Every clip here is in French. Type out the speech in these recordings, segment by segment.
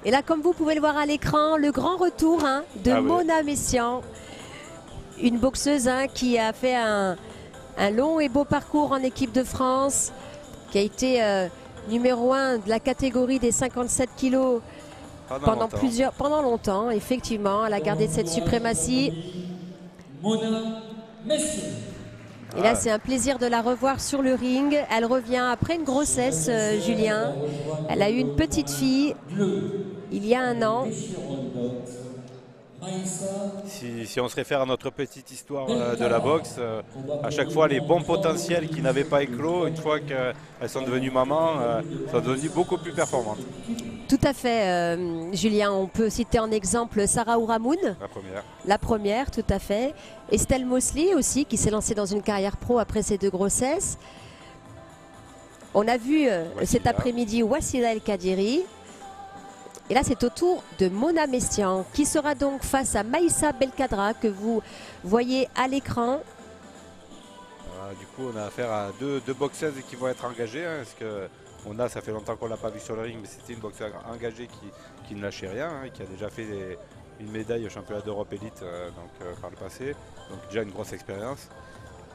Et là, comme vous pouvez le voir à l'écran, le grand retour de Mona Messiaen, une boxeuse qui a fait un long et beau parcours en équipe de France, qui a été numéro 1 de la catégorie des 57 kilos pendant longtemps, effectivement. Elle a gardé cette suprématie. Et là, c'est un plaisir de la revoir sur le ring. Elle revient après une grossesse, Julien. Elle a eu une petite fille il y a 1 an. Si on se réfère à notre petite histoire de la boxe, à chaque fois les bons potentiels qui n'avaient pas éclos, une fois qu'elles sont devenues mamans, sont devenues beaucoup plus performantes. Tout à fait, Julien. On peut citer en exemple Sarah Ouramoun. La première, tout à fait. Estelle Mosley aussi, qui s'est lancée dans une carrière pro après ses 2 grossesses. On a vu cet après-midi Wassila El Kadiri. Et là, c'est au tour de Mona Messiaen, qui sera donc face à Maïssa Belkadra, que vous voyez à l'écran. Du coup, on a affaire à deux boxeuses qui vont être engagées. Parce que Mona, ça fait longtemps qu'on ne l'a pas vue sur le ring, mais c'était une boxeuse engagée qui ne lâchait rien, qui a déjà fait une médaille au championnat d'Europe élite par le passé. Donc déjà une grosse expérience.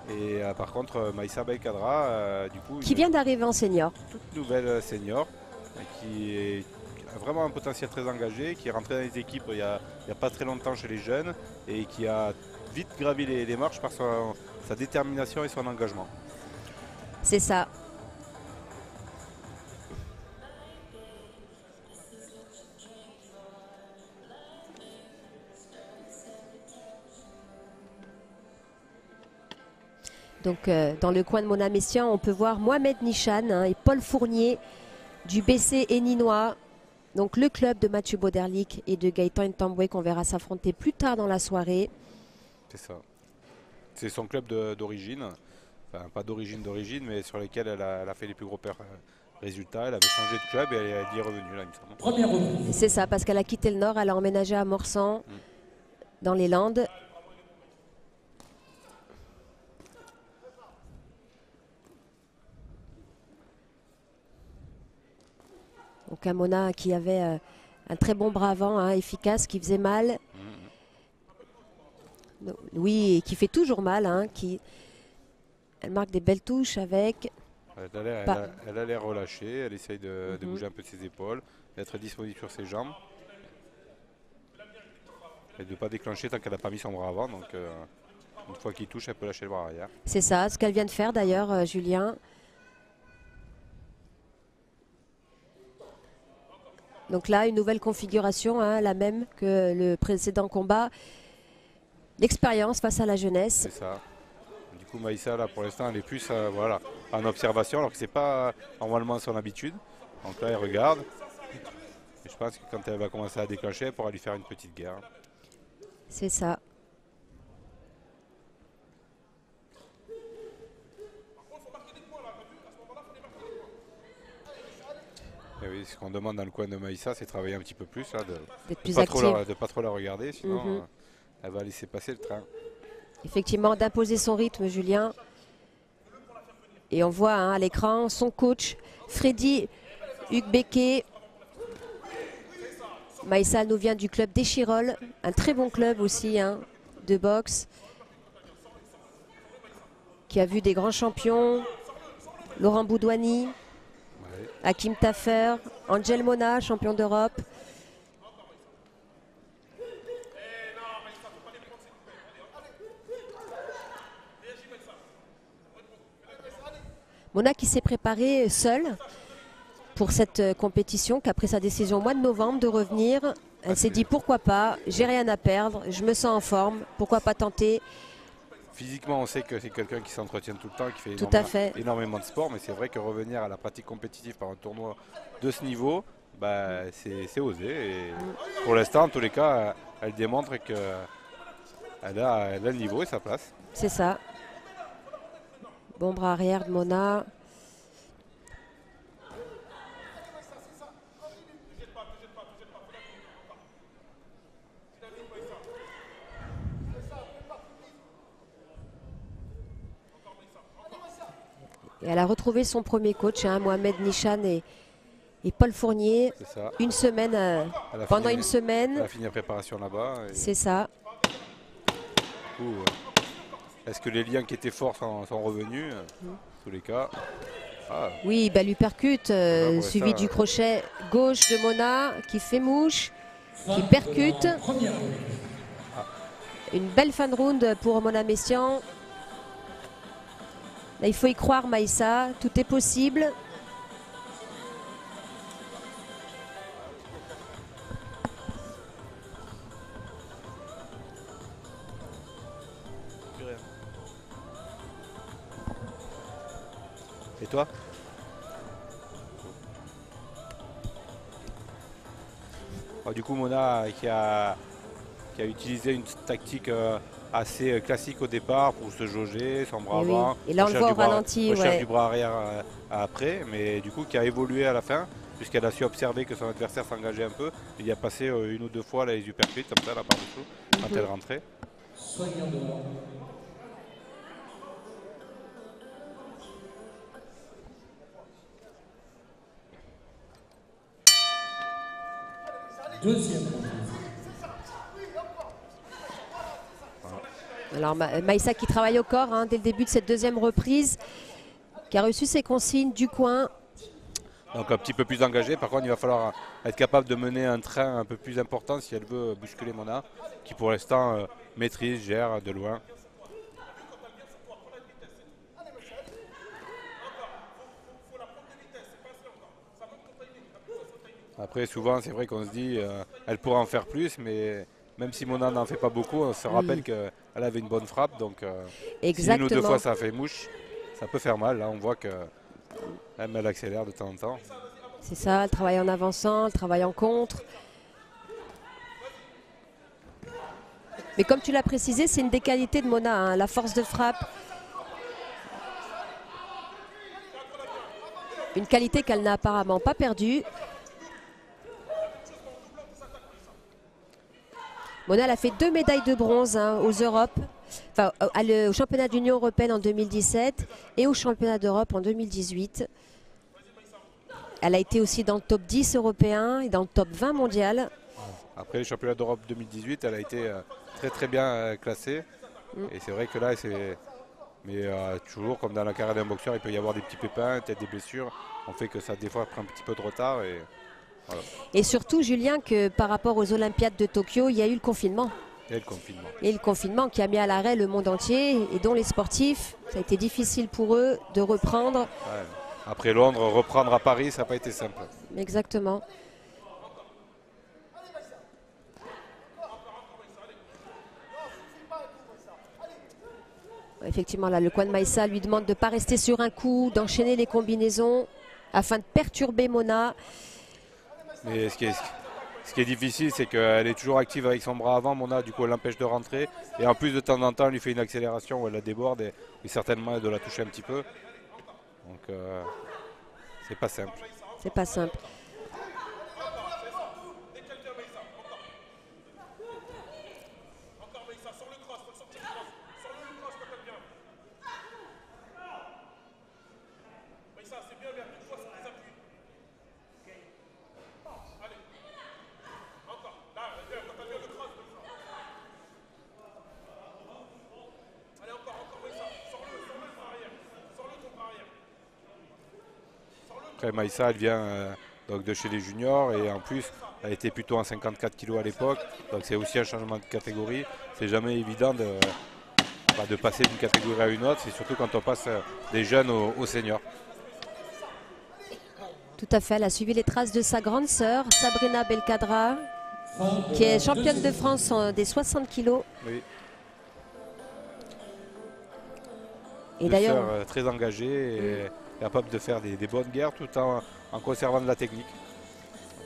Et par contre, Maïssa Belkadra, du coup... Qui vient d'arriver en senior. Toute nouvelle senior, qui a vraiment un potentiel très engagé, qui est rentré dans les équipes il n'y a pas très longtemps chez les jeunes et qui a vite gravi les marches par sa détermination et son engagement. C'est ça. Donc dans le coin de Mona Messiaen, on peut voir Mohamed Nishan et Paul Fournier du BC Héninois. Donc le club de Mathieu Bauderlic et de Gaëtan Ntamboué qu'on verra s'affronter plus tard dans la soirée. C'est ça. C'est son club d'origine. Enfin, pas d'origine, mais sur lequel elle a fait les plus gros résultats. Elle avait changé de club et elle y est revenue là, il me semble. C'est ça, parce qu'elle a quitté le Nord, elle a emménagé à Morsan, dans les Landes. Donc un Mona qui avait un très bon bras avant, efficace, qui faisait mal. Oui, et qui fait toujours mal. Elle marque des belles touches avec. Elle a l'air relâchée, elle essaye de bouger un peu ses épaules, d'être disponible sur ses jambes. Et de ne pas déclencher tant qu'elle n'a pas mis son bras avant. Donc une fois qu'il touche, elle peut lâcher le bras arrière. C'est ça, ce qu'elle vient de faire d'ailleurs, Julien. Donc là, une nouvelle configuration, la même que le précédent combat. L'expérience face à la jeunesse. C'est ça. Du coup, Maïssa, là, pour l'instant, elle est plus en observation, alors que ce n'est pas normalement son habitude. Donc là, elle regarde. Et je pense que quand elle va commencer à déclencher, elle pourra lui faire une petite guerre. C'est ça. Et oui, ce qu'on demande dans le coin de Maïssa, c'est de travailler un petit peu plus, de ne pas trop la regarder, sinon elle va laisser passer le train. Effectivement, d'imposer son rythme, Julien. Et on voit à l'écran son coach, Freddy Hugbeke. Maïssa nous vient du club d'Échirolles, un très bon club aussi de boxe, qui a vu des grands champions, Laurent Boudouani, Hakim Taffer, Angel Mona, champion d'Europe. Mona qui s'est préparée seule pour cette compétition, qu'après sa décision au mois de novembre de revenir, elle s'est dit pourquoi pas, j'ai rien à perdre, je me sens en forme, pourquoi pas tenter. Physiquement, on sait que c'est quelqu'un qui s'entretient tout le temps, qui fait énormément de sport, mais c'est vrai que revenir à la pratique compétitive par un tournoi de ce niveau, c'est osé. Et pour l'instant, en tous les cas, elle démontre qu'elle a le niveau et sa place. C'est ça. Bon bras arrière de Mona. Et elle a retrouvé son premier coach, Mohamed Nishan et Et Paul Fournier, une semaine, pendant une semaine. Elle a fini la préparation là-bas. C'est ça. Est-ce que les liens qui étaient forts sont revenus dans tous les cas? Oui, bah, l'uppercut suivi du crochet gauche de Mona qui fait mouche, qui percute. Une belle fin de round pour Mona Messiaen. Là, il faut y croire, Maïssa, tout est possible. Et toi? Du coup, Mona qui a utilisé une tactique assez classique au départ pour se jauger, son bras avant. Et là, on le voit au ralenti. Recherche du bras arrière après, mais du coup qui a évolué à la fin, puisqu'elle a su observer que son adversaire s'engageait un peu. Il y a passé une ou deux fois là, les uppercuts comme ça, là par-dessous, quand elle rentrait. Deuxième. Alors Maïssa qui travaille au corps dès le début de cette deuxième reprise, qui a reçu ses consignes du coin. Donc un petit peu plus engagé. Par contre, il va falloir être capable de mener un train un peu plus important si elle veut bousculer Mona, qui pour l'instant maîtrise, gère de loin. Après, souvent, c'est vrai qu'on se dit elle pourrait en faire plus, mais même si Mona n'en fait pas beaucoup, on se rappelle qu'elle avait une bonne frappe. Donc, si une ou deux fois ça fait mouche, ça peut faire mal. Là, on voit qu'elle accélère de temps en temps. C'est ça, elle travaille en avançant, elle travaille en contre. Mais comme tu l'as précisé, c'est une des qualités de Mona, la force de frappe. Une qualité qu'elle n'a apparemment pas perdue. Mona, elle a fait 2 médailles de bronze aux Europes, enfin, au championnat de l'Union européenne en 2017 et au championnat d'Europe en 2018. Elle a été aussi dans le top 10 européen et dans le top 20 mondial. Après les championnats d'Europe 2018, elle a été très bien classée. Et c'est vrai que là, toujours comme dans la carrière d'un boxeur, il peut y avoir des petits pépins, peut-être des blessures. On fait que ça, des fois, prend un petit peu de retard. Voilà. Et surtout, Julien, que par rapport aux Olympiades de Tokyo, il y a eu le confinement. Et le confinement qui a mis à l'arrêt le monde entier et dont les sportifs, ça a été difficile pour eux de reprendre. Ouais. Après Londres, reprendre à Paris, ça n'a pas été simple. Exactement. Effectivement, là, le coin de Maïssa lui demande de ne pas rester sur un coup, d'enchaîner les combinaisons afin de perturber Mona. Mais ce qui est difficile, c'est qu'elle est toujours active avec son bras avant. Mona, du coup, elle l'empêche de rentrer. Et en plus, de temps en temps, elle lui fait une accélération où elle la déborde et certainement elle doit la toucher un petit peu. Donc, c'est pas simple. C'est pas simple. Après, Maïssa, elle vient donc de chez les juniors et en plus, elle était plutôt en 54 kg à l'époque. Donc c'est aussi un changement de catégorie. C'est jamais évident de passer d'une catégorie à une autre. C'est surtout quand on passe des jeunes aux seniors. Tout à fait, elle a suivi les traces de sa grande sœur, Sabrina Belkadra, qui est championne de France des 60 kg. Oui. Et d'ailleurs, très engagée et capable de faire des bonnes guerres tout en conservant de la technique.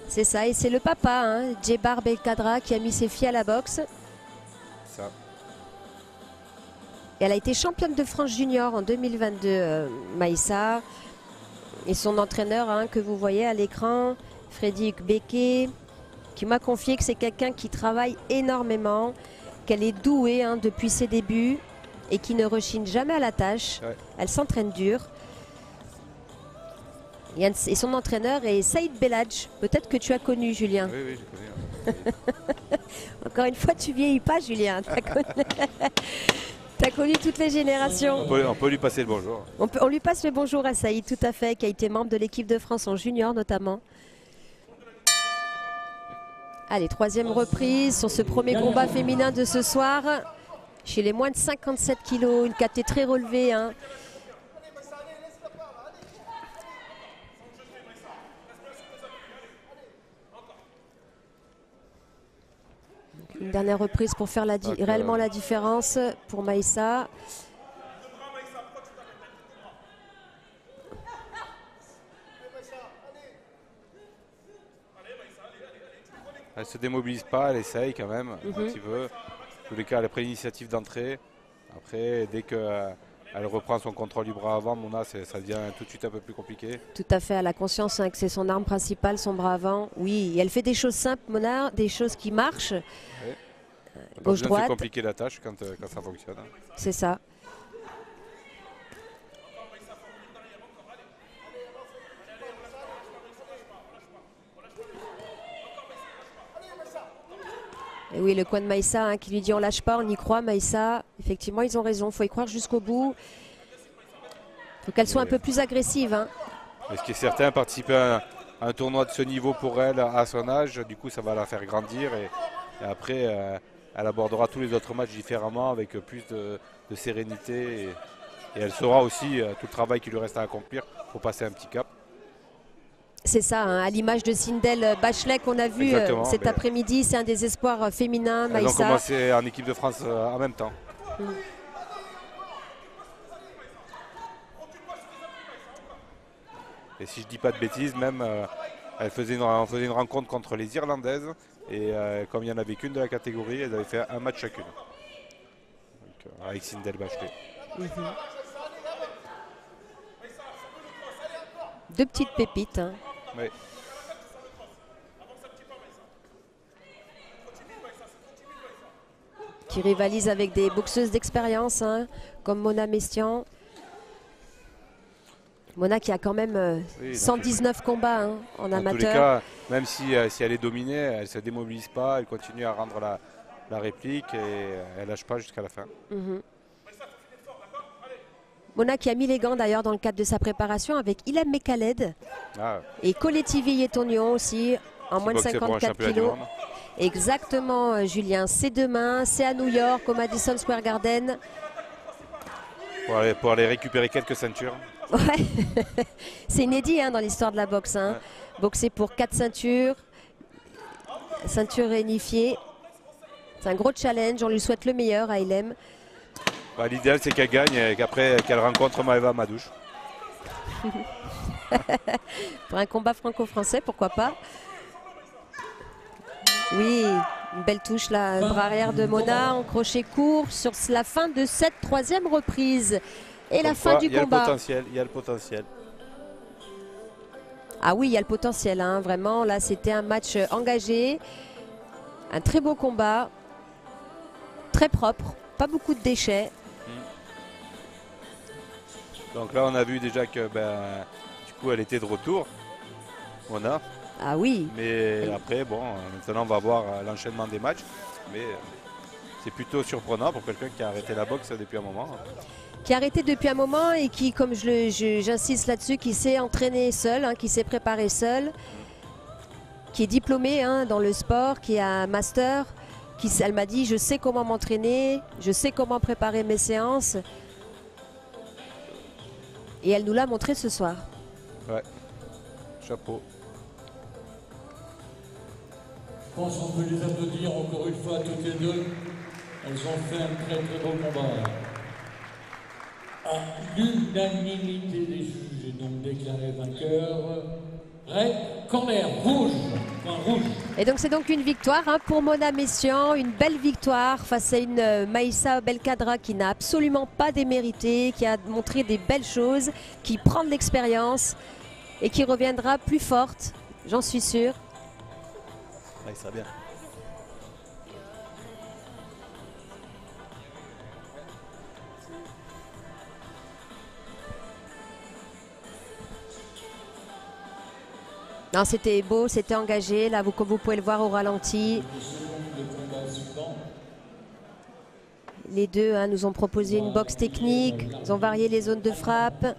C'est ça, et c'est le papa, Djebar Belkadra, qui a mis ses filles à la boxe. Ça. Et elle a été championne de France junior en 2022, Maïssa. Et son entraîneur que vous voyez à l'écran, Frédéric Becquet, qui m'a confié que c'est quelqu'un qui travaille énormément, qu'elle est douée depuis ses débuts et qui ne rechigne jamais à la tâche. Ouais. Elle s'entraîne dur. Et son entraîneur est Saïd Belhadj. Peut-être que tu as connu, Julien. Oui, oui, je connais. Encore une fois, tu vieillis pas, Julien. Tu as connu toutes les générations. On peut lui passer le bonjour. On lui passe le bonjour à Saïd, tout à fait, qui a été membre de l'équipe de France en junior notamment. Allez, troisième reprise sur ce premier combat féminin de ce soir. Chez les moins de 57 kilos, une caté très relevée. Hein. Une dernière reprise pour faire réellement la différence pour Maïssa. Elle ne se démobilise pas, elle essaye quand même un petit peu. En tous les cas, elle a pris l'initiative d'entrée. Après, dès qu'elle reprend son contrôle du bras avant, Mona, ça devient tout de suite un peu plus compliqué. Tout à fait, elle a conscience hein, que c'est son arme principale, son bras avant. Oui, elle fait des choses simples, Mona, des choses qui marchent. Oui. Gauche-droite. C'est compliqué la tâche quand ça fonctionne. C'est ça. Et oui, le coin de Maïssa hein, qui lui dit on lâche pas, on y croit Maïssa. Effectivement, ils ont raison, il faut y croire jusqu'au bout. Il faut qu'elle soit un peu plus agressive. Hein. Et ce qui est certain, participer à un tournoi de ce niveau pour elle à son âge, du coup ça va la faire grandir et après elle abordera tous les autres matchs différemment avec plus de sérénité et elle saura aussi tout le travail qui lui reste à accomplir pour passer un petit cap. C'est ça, hein, à l'image de Sindel Bachelet qu'on a vu cet après-midi, c'est un des espoirs féminins. Elles Maïssa. ont commencé en équipe de France en même temps. Et si je dis pas de bêtises, même on faisait une rencontre contre les Irlandaises et comme il n'y en avait qu'une de la catégorie, elles avaient fait un match chacune. Donc, avec Sindel Bachelet. Deux petites pépites. Hein. Oui. Qui rivalisent avec des boxeuses d'expérience hein, comme Mona Mestian. Mona qui a quand même 119 combats hein, en amateur. En tous les cas, même si elle est dominée, elle ne se démobilise pas, elle continue à rendre la réplique et elle ne lâche pas jusqu'à la fin. Mona qui a mis les gants d'ailleurs dans le cadre de sa préparation avec Ilham Mekhaled et Coletivi Yetonion aussi en moins de 54 kilos. Exactement Julien, c'est demain, c'est à New York au Madison Square Garden. Pour aller récupérer quelques ceintures. Ouais, c'est inédit hein, dans l'histoire de la boxe. Hein. Boxer pour 4 ceintures, ceinture réunifiée. C'est un gros challenge, on lui souhaite le meilleur à Ilham. L'idéal c'est qu'elle gagne et qu'après qu'elle rencontre Maëva Madouche. Pour un combat franco-français, pourquoi pas. Oui, une belle touche là, bras arrière de Mona en crochet court sur la fin de cette troisième reprise. Et la fin du combat. Il y a le potentiel. Ah oui, il y a le potentiel, hein, vraiment. Là, c'était un match engagé. Un très beau combat. Très propre. Pas beaucoup de déchets. Donc là, on a vu déjà que du coup, elle était de retour. Mona. Ah oui. Mais après, bon, maintenant, on va voir l'enchaînement des matchs. Mais c'est plutôt surprenant pour quelqu'un qui a arrêté la boxe depuis un moment. Qui a arrêté depuis un moment et qui, comme j'insiste là-dessus, qui s'est entraîné seul, hein, qui s'est préparé seul, qui est diplômé hein, dans le sport, qui a un master, elle m'a dit je sais comment m'entraîner, je sais comment préparer mes séances. Et elle nous l'a montré ce soir. Ouais, chapeau. Je pense qu'on peut les applaudir encore une fois toutes les deux. Elles ont fait un très très beau combat. À l'unanimité des juges est donc déclaré vainqueur. Red corner rouge, point rouge. Et donc c'est donc une victoire hein, pour Mona Mestian, une belle victoire face à une Maïssa Belkadra qui n'a absolument pas démérité, qui a montré des belles choses, qui prend de l'expérience et qui reviendra plus forte, j'en suis sûre. Ouais, ça va bien. Non, c'était beau, c'était engagé. Là, comme vous pouvez le voir au ralenti. Les deux nous ont proposé une boxe technique. Ils ont varié les zones de frappe.